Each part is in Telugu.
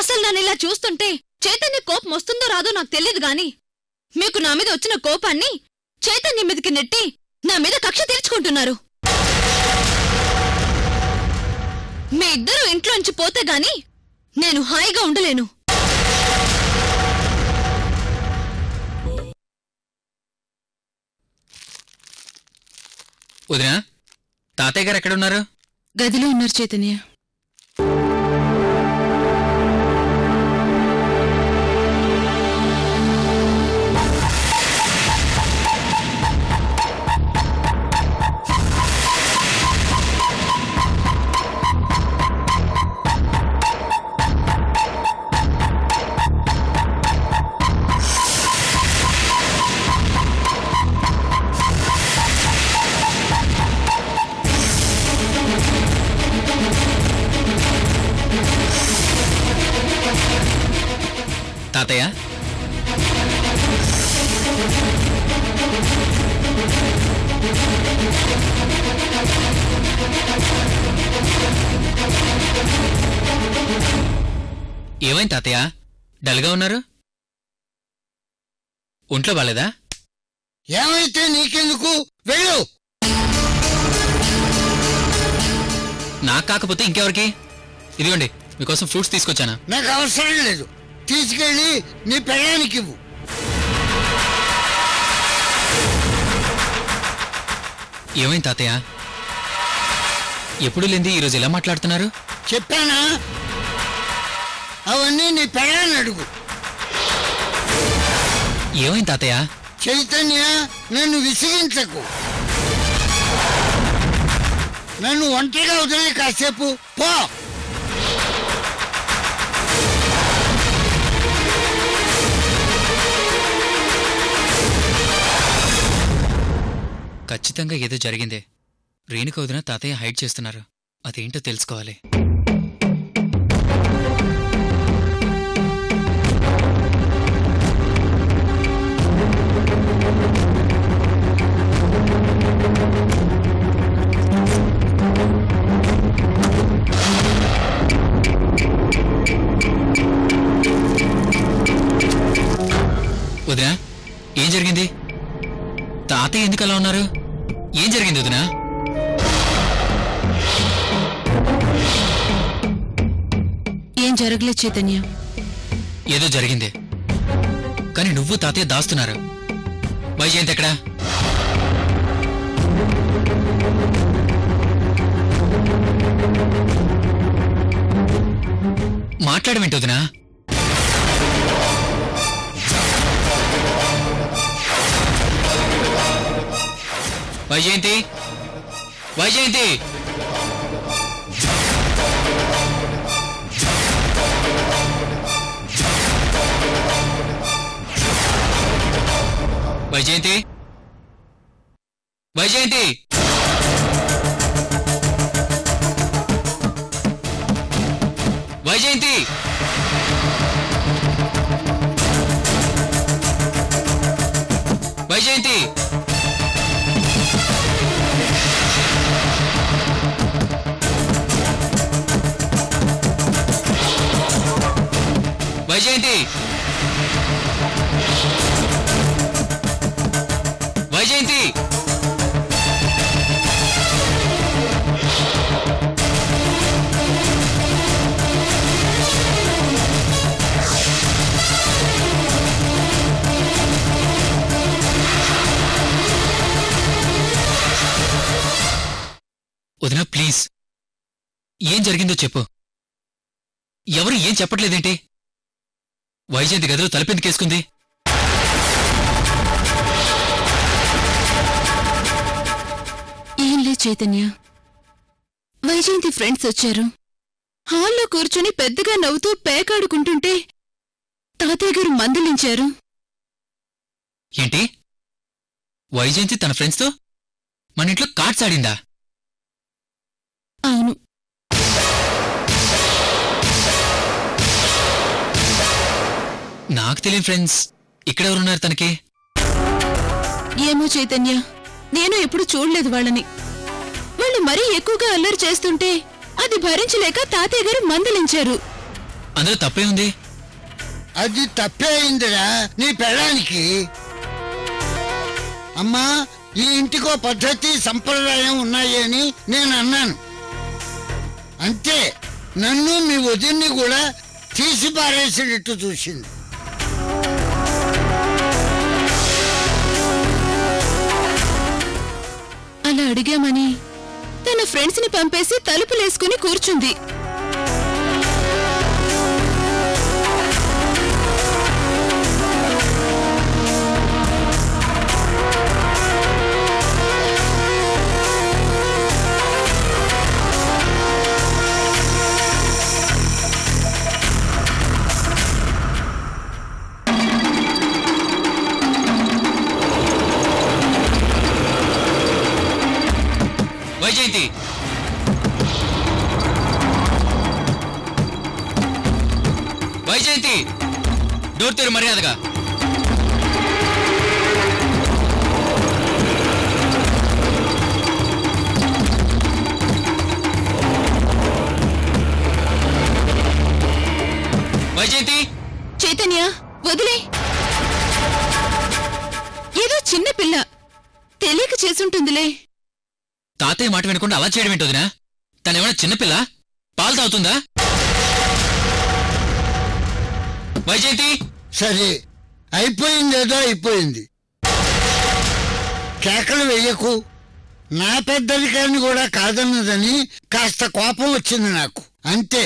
అసలు నన్ను ఇలా చూస్తుంటే చైతన్య కోపం వస్తుందో రాదో నాకు తెలియదు గాని మీకు నా మీద వచ్చిన కోపాన్ని చైతన్య మీదకి నెట్టి నా మీద కక్ష తీర్చుకుంటున్నారు. మీ ఇద్దరు ఇంట్లోంచి పోతే గాని నేను హాయిగా ఉండలేను. వదినా, తాతయ్య గారు ఎక్కడున్నారు? గదిలో ఉన్నారు చైతన్య. తాతయ్య, ఏమైంది తాతయ్య? డల్గా ఉన్నారు. ఒంట్లో బాలేదా? ఏమైతే నీకెందుకు, వెళ్ళు. నాకు కాకపోతే ఇంకెవరికి? ఇదిగోండి, మీకోసం ఫ్రూట్స్ తీసుకొచ్చానా. నాకు అవసరం లేదు, తీసుకెళ్ళి నీ పెళ్ళానికి ఇవ్వు. ఏమైంది తాతయ్య? ఎప్పుడు లేంది ఈరోజు ఎలా మాట్లాడుతున్నారు? చెప్పానా? అవన్నీ నీ పెళ్ళాన్ని అడుగు. ఏమైంది తాతయ్య? చైతన్య, నన్ను విసిగించకు. నన్ను ఒంటరిగా వదిలే కాసేపు పో. ఖచ్చితంగా ఏదో జరిగిందే. రేణుక వదిన తాతయ్య హైడ్ చేస్తున్నారు. అదేంటో తెలుసుకోవాలి. వదినా, ఏం జరిగింది? తాతయ్య ఎందుకు అలా ఉన్నారు? ఏం జరిగింది వదినా? ఏం జరగలేదు చైతన్య. ఏదో జరిగింది, కానీ నువ్వు తాతయ్య దాస్తున్నారు. వైజయంతి ఎక్కడా? మాట్లాడమేంటి వదినా? వైజయంతి, వైజయంతి, వైజయంతి, వైజయంతి, వైజయంతి, వైజయంతి, వైజయంతి, వైజయంతి, వదినా ప్లీజ్, ఏం జరిగిందో చెప్పు. ఎవరు ఏం చెప్పట్లేదేంటి? వైజయంతి గదిలో తలుపెందుకేసుకుంది? ఏం లేదు చైతన్య, వైజయంతి ఫ్రెండ్స్ వచ్చారు. హాల్లో కూర్చుని పెద్దగా నవ్వుతూ పేకాడుకుంటుంటే తాతయ్య గారు మందలించారు. ఏంటి? వైజయంతి తన ఫ్రెండ్స్తో మన ఇంట్లో కార్డ్స్ ఆడిందా? అవును. నాకు తెలియని ఫ్రెండ్స్ ఇక్కడెవరున్నారు తనకి? ఏమో చైతన్య, నేను ఎప్పుడు చూడలేదు వాళ్ళని. వాళ్ళు మరీ ఎక్కువగా అల్లరి చేస్తుంటే అది భరించలేక తాతయ్య గారు మందలించారు. అందులో తప్పే ఉంది. అది తప్పే అయిందిరా నీ పెళ్ళానికి. అమ్మా, ఈ ఇంటికో పద్ధతి సంప్రదాయం ఉన్నాయి అని నేను అన్నాను అంతే. నన్ను మీ వదిన్ని కూడా తీసి పారేసేటట్టు చూసింది. అలా అడిగామని తన ఫ్రెండ్స్ ని పంపేసి తలుపులేసుకుని కూర్చుంది. వైజయంతి, వైజయంతి, డోర్ తెరు మర్యాదగా. వైజయంతి. చైతన్య, వదిలే. ఏదో చిన్న పిల్ల, తెలియక చేసుంటుందిలే. తాతయ్య మాట వినకుండా అలా చేయడం ఏంటోదినా? తనేమైనా చిన్నపిల్ల? పాలు తాగుతుందా? వైజయంతి. సరే, అయిపోయిందేదో అయిపోయింది. కేకలు వెయ్యకు. నా పెద్దరికాన్ని కూడా కాదన్నదని కాస్త కోపం వచ్చింది నాకు, అంతే.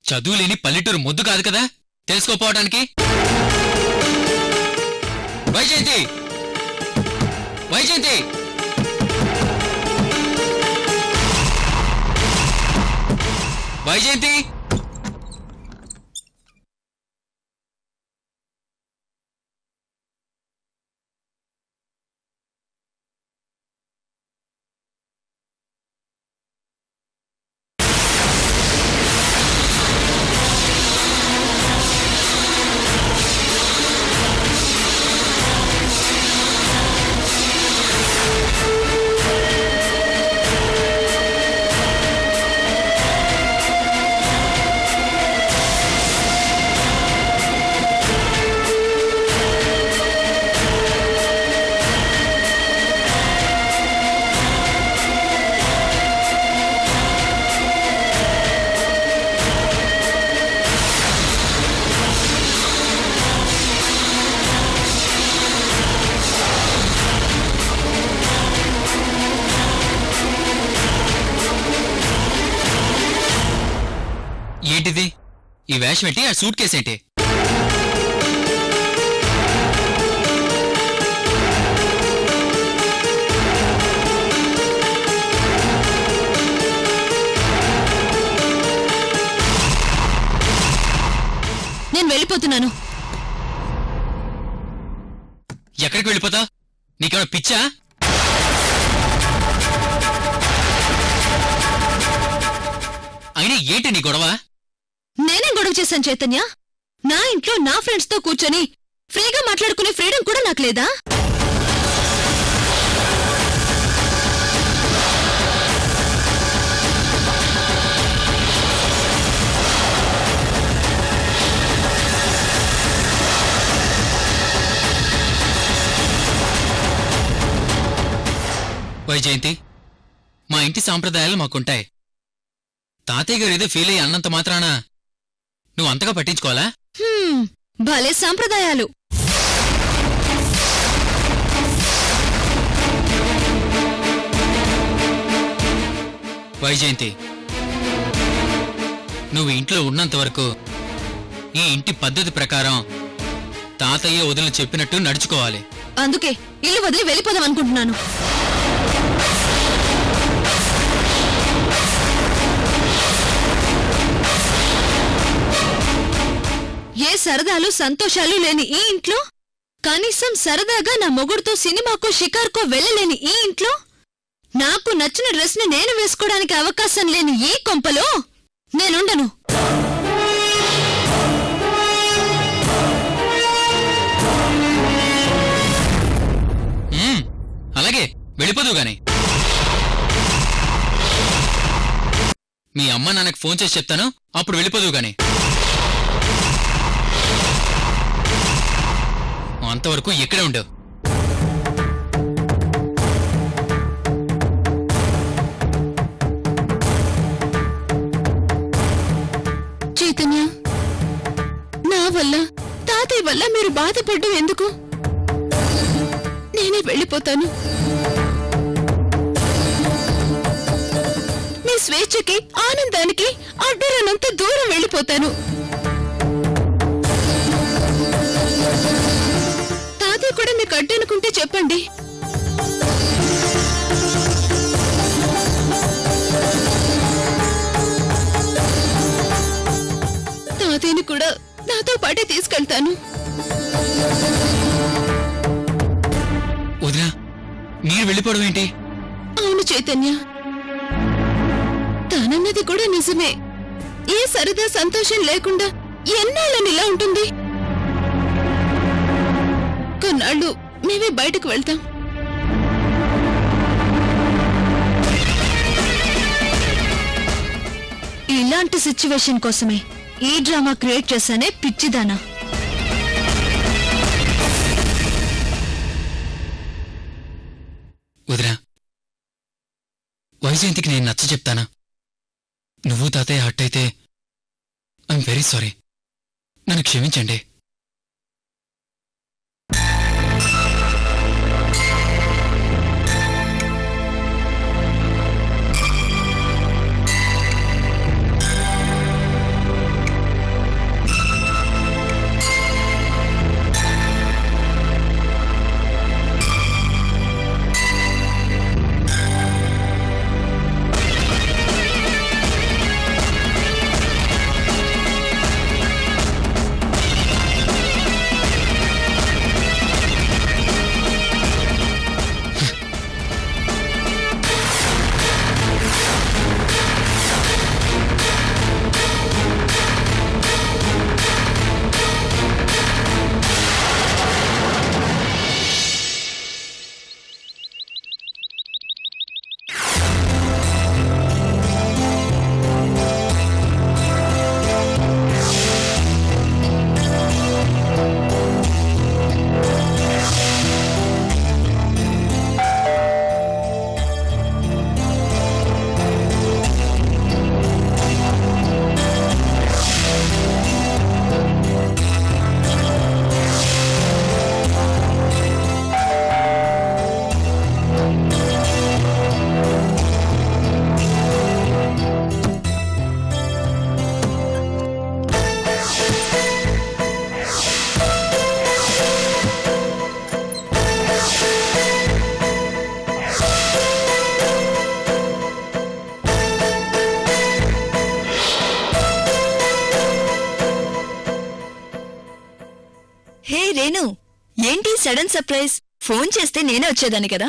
చదువు లేని పల్లెటూరు ముద్దు కాదు కదా తెలుసుకోపోవడానికి. వైజయంతి, వైజయంతి. వైజయంతి. ఏంటిది? ఈ వేషం ఏంటి? ఆ సూట్ కేసు ఏంటి? నేను వెళ్ళిపోతున్నాను. ఎక్కడికి వెళ్ళిపోతా? నీకేమైనా పిచ్చా? అయినా ఏంటి నీ గొడవ? నేనే గొడవ చేశాను చైతన్య. నా ఇంట్లో నా ఫ్రెండ్స్ తో కూర్చొని ఫ్రీగా మాట్లాడుకునే ఫ్రీడమ్ కూడా నాకు లేదా? వైజయంతి, మా ఇంటి సాంప్రదాయాలు మాకుంటాయి. తాతయ్య గారు ఏదో ఫీల్ అయ్యి అన్నంత మాత్రాన నువ్వు అంతగా పట్టించుకోవాలా? భలే సాంప్రదాయాలు. వైజయంతి, నువ్వు ఇంట్లో ఉన్నంత వరకు ఈ ఇంటి పద్ధతి ప్రకారం తాతయ్య వదిలి చెప్పినట్టు నడుచుకోవాలి. అందుకే ఇల్లు వదిలి వెళ్ళిపోదాం అనుకుంటున్నాను. ఏ సరదాలు సంతోషాలు లేని ఈ ఇంట్లో, కనీసం సరదాగా నా మొగుడుతో సినిమాకో షికార్కో వెళ్ళలేని ఈ ఇంట్లో, నాకు నచ్చిన డ్రెస్ ని నేను వేసుకోవడానికి అవకాశం లేని ఈ కొంపలో నేనుండను. అలాగే వెళ్ళిపోదు గాని. మీ అమ్మ నాన్నకు ఫోన్ చేసి చెప్తాను, అప్పుడు వెళ్ళిపోదు గాని. అంతవరకు ఇక్కడే ఉండు. చైతన్య, నా వల్ల తాతయ్య వల్ల మీరు బాధపడ్డం ఎందుకు? నేనే వెళ్ళిపోతాను. మీ స్వేచ్ఛకి ఆనందానికి అడ్డురానంత దూరం వెళ్ళిపోతాను. తాతయ్య కూడా మీకు అడ్డనుకుంటే చెప్పండి. తాతయ్యని కూడా నాతో పాటే తీసుకెళ్తాను. వదినా, మీరు వెళ్ళిపోవడం ఏంటి? అవును చైతన్య, తానన్నది కూడా నిజమే. ఏ సరదా సంతోషం లేకుండా ఎన్నాళ్ళని ఇలా ఉంటుంది? కొన్నాళ్ళు మేమే బయటకు వెళ్తాం. ఇలాంటి సిచ్యువేషన్ కోసమే ఈ డ్రామా క్రియేట్ చేశానే పిచ్చిదానా. వదినా, వైజయంతికి నేను నచ్చ చెప్తానా? నువ్వు తాతయ్య హర్ట్ అయితే ఐఎమ్ వెరీ సారీ. నన్ను క్షమించండి. హే రేణు, ఏంటి సడన్ సర్ప్రైజ్? ఫోన్ చేస్తే నేనే వచ్చేదాన్ని కదా.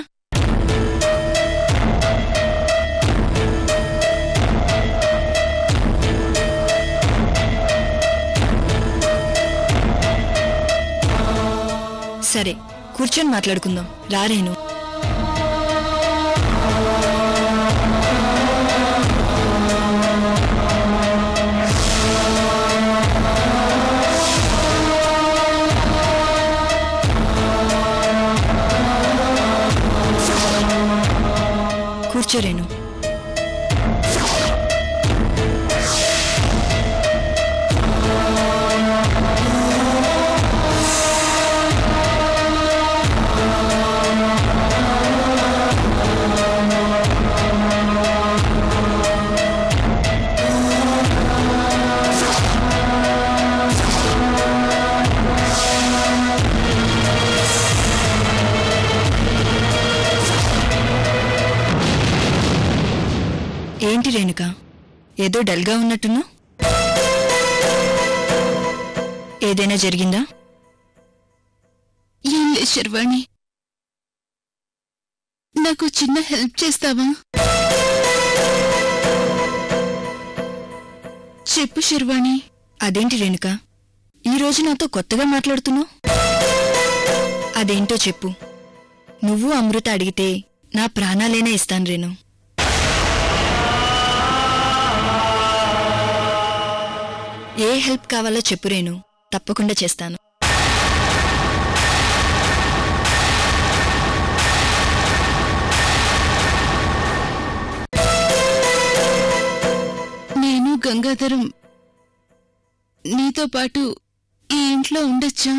సరే, కూర్చొని మాట్లాడుకుందాం. రా రేణు. కూర్చో రేణు. ఏంటి రేణుక, ఏదో డల్గా ఉన్నట్టున్నా? ఏదైనా జరిగిందా? ఏం లేదు శర్వాణి, నాకు చిన్న హెల్ప్ చేస్తావా? చెప్పు శర్వాణి. అదేంటి రేణుక, ఈరోజు నాతో కొత్తగా మాట్లాడుతున్నావు? అదేంటో చెప్పు. నువ్వు అమృత అడిగితే నా ప్రాణాలైనా ఇస్తాను రేణు. ఏ హెల్ప్ కావాలో చెప్పు రేణు, తప్పకుండా చేస్తాను. గంగాధరం నీతో పాటు ఈ ఇంట్లో ఉండొచ్చా?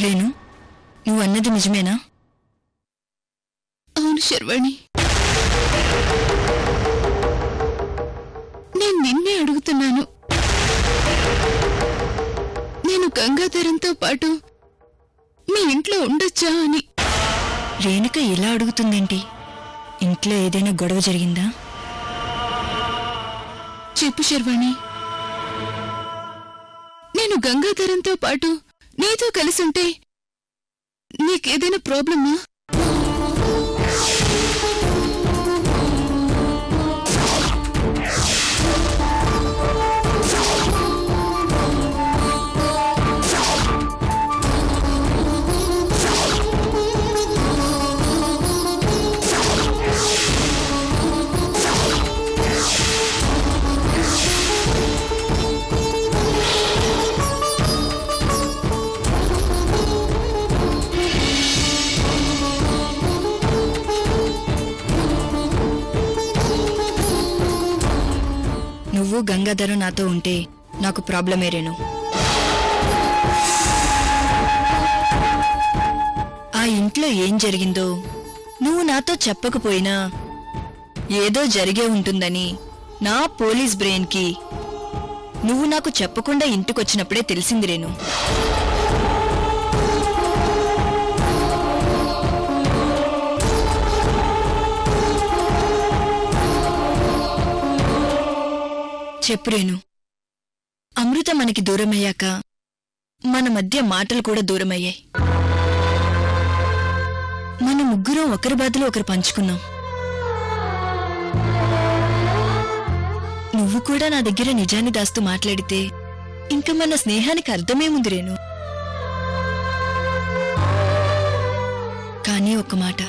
రేణు, నువ్వు అన్నది నిజమేనా? అవును శర్వాణి, నేను నిన్నే అడుగుతున్నాను. నేను గంగాధరంతో పాటు మీ ఇంట్లో ఉండొచ్చా అని. రేణుక ఇలా అడుగుతుందేంటి? ఇంట్లో ఏదైనా గొడవ జరిగిందా? చెప్పు శర్వాణి, నేను గంగాధరంతో పాటు నీతో కలిసుంటే నీకేదైనా ప్రాబ్లమా? నువ్వు గంగాధరం నాతో ఉంటే నాకు ప్రాబ్లమే రేణు. ఆ ఇంట్లో ఏం జరిగిందో నువ్వు నాతో చెప్పకపోయినా ఏదో జరిగే ఉంటుందని నా పోలీస్ బ్రెయిన్కి నువ్వు నాకు చెప్పకుండా ఇంటికొచ్చినప్పుడే తెలిసింది రేణు. చెప్పు రేణు, అమృత మనకి దూరమయ్యాక మన మధ్య మాటలు కూడా దూరమయ్యాయి. మన ముగ్గురం ఒకరి బాధలో ఒకరు పంచుకున్నాం. నువ్వు కూడా నా దగ్గర నిజాన్ని దాస్తూ మాట్లాడితే ఇంకా మన స్నేహానికి అర్థమేముంది రేణు? కానీ ఒక్క మాట,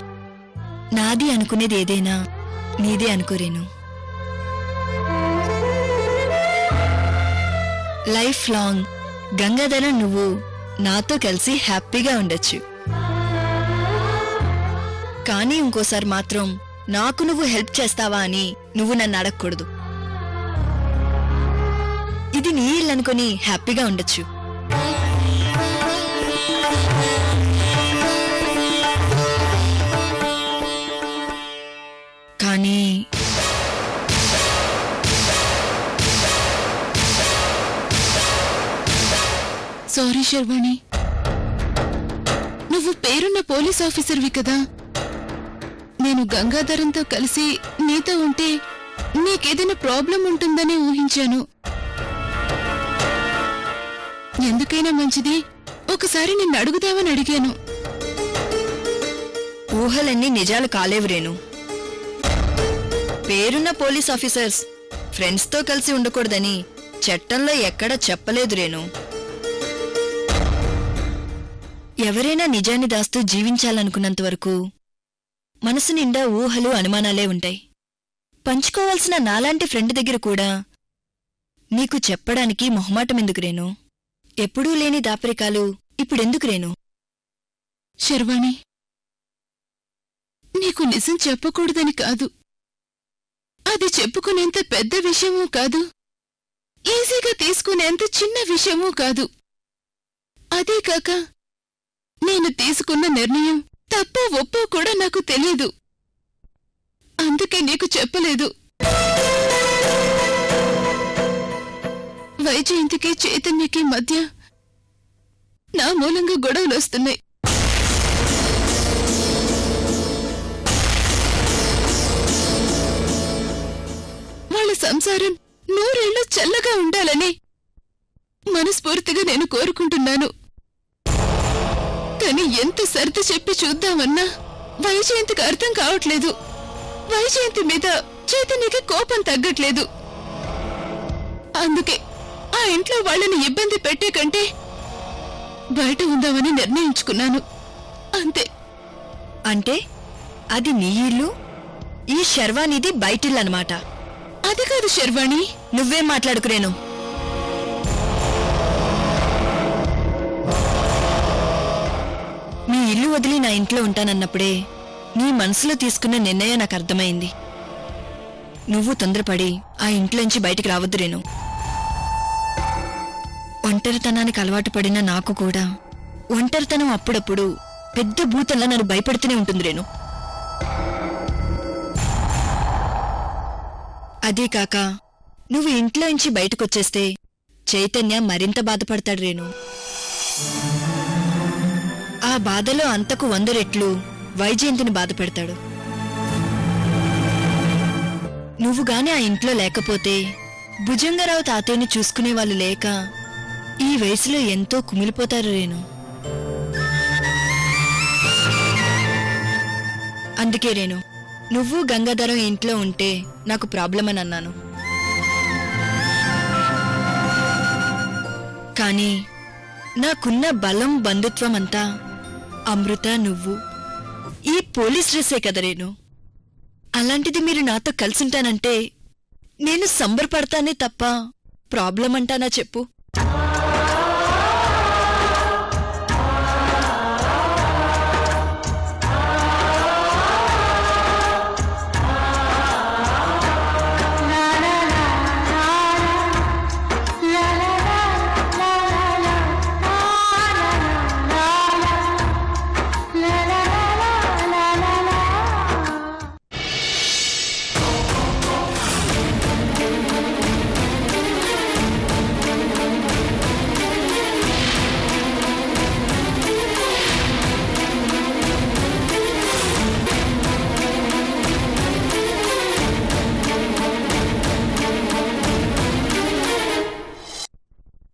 నాది అనుకునేది ఏదైనా నీదే అనుకోరేను. లైఫ్ లాంగ్ గంగాధరం నువ్వు నాతో కలిసి హ్యాపీగా ఉండొచ్చు. కానీ ఇంకోసారి మాత్రం నాకు నువ్వు హెల్ప్ చేస్తావా అని నువ్వు నన్ను అడగకూడదు. ఇది నీ ఇల్లు అనుకుని హ్యాపీగా ఉండొచ్చు. కానీ సారీ శర్వాణి, నువ్వు పేరున్న పోలీస్ ఆఫీసర్వి కదా. నేను గంగాధరంతో కలిసి నీతో ఉంటే నీకేదైనా ప్రాబ్లం ఉంటుందని ఊహించాను. ఎందుకైనా మంచిది ఒకసారి నిన్ను అడుగుదామని అడిగాను. ఊహలన్నీ నిజాలు కాలేవు రేణు. పేరున్న పోలీస్ ఆఫీసర్స్ ఫ్రెండ్స్తో కలిసి ఉండకూడదని చట్టంలో ఎక్కడా చెప్పలేదు రేణు. ఎవరైనా నిజాన్ని దాస్తూ జీవించాలనుకున్నంత వరకు మనసు నిండా ఊహలు అనుమానాలే ఉంటాయి. పంచుకోవాల్సిన నాలాంటి ఫ్రెండ్ దగ్గర కూడా నీకు చెప్పడానికి మొహమాటం ఎందుకు రేణు? ఎప్పుడూ లేని దాపరికాలు ఇప్పుడెందుకు రేణు? శర్వాణి, నీకు నిజం చెప్పకూడదని కాదు, అది చెప్పుకునేంత పెద్ద విషయమూ కాదు, ఈజీగా తీసుకునేంత చిన్న విషయమూ కాదు. అదే కాక నేను తీసుకున్న నిర్ణయం తప్పో ఒప్పో కూడా నాకు తెలియదు. అందుకే నీకు చెప్పలేదు. వైజయంతికి చైతన్యకి మధ్య నా మూలంగా గొడవలు వస్తున్నాయి. వాళ్ళ సంసారం 100 ఏళ్లు చల్లగా ఉండాలని మనస్ఫూర్తిగా నేను కోరుకుంటున్నాను. కానీ ఎంత సర్ది చెప్పి చూద్దామన్నా వైజయంతికి అర్థం కావట్లేదు. వైజయంతి మీద చైతన్యకి కోపం తగ్గట్లేదు. అందుకే ఆ ఇంట్లో వాళ్ళని ఇబ్బంది పెట్టే కంటే బయట ఉందామని నిర్ణయించుకున్నాను. అంతే. అంటే అది నీ ఇల్లు, ఈ శర్వాణిది బయటిల్లు అన్నమాట. అది కాదు శర్వాణి. నువ్వేం మాట్లాడుకునేను? మీ ఇల్లు వదిలి నా ఇంట్లో ఉంటానన్నప్పుడే నీ మనసులో తీసుకున్న నిర్ణయం నాకు అర్థమైంది. నువ్వు తొందరపడి ఆ ఇంట్లోంచి బయటికి రావద్దు రేణు. ఒంటరితనానికి అలవాటు పడిన నాకు కూడా ఒంటరితనం అప్పుడప్పుడు పెద్ద భూతంలా నన్ను భయపెడుతూనే ఉంటుంది రేణు. అదే కాక నువ్వు ఇంట్లోంచి బయటకొచ్చేస్తే చైతన్య మరింత బాధపడతాడు రేణు. ఆ బాధలో అంతకు 100 రెట్లు వైజయంతిని బాధపెడతాడు. నువ్వు గాని ఆ ఇంట్లో లేకపోతే భుజంగరావు తాతయ్యని చూసుకునేవాళ్ళు లేక ఈ వయసులో ఎంతో కుమిలిపోతారు రేణు. అందుకే రేణు, నువ్వు గంగాధరం ఇంట్లో ఉంటే నాకు ప్రాబ్లం అని అన్నాను. కానీ నాకున్న బలం బంధుత్వం అంతా అమృత, నువ్వు, ఈ పోలీస్ డ్రెస్సే కదా రేణు. అలాంటిది మీరు నాతో కలిసుంటానంటే నేను సంబరపడతానే తప్ప ప్రాబ్లం అంటానా చెప్పు?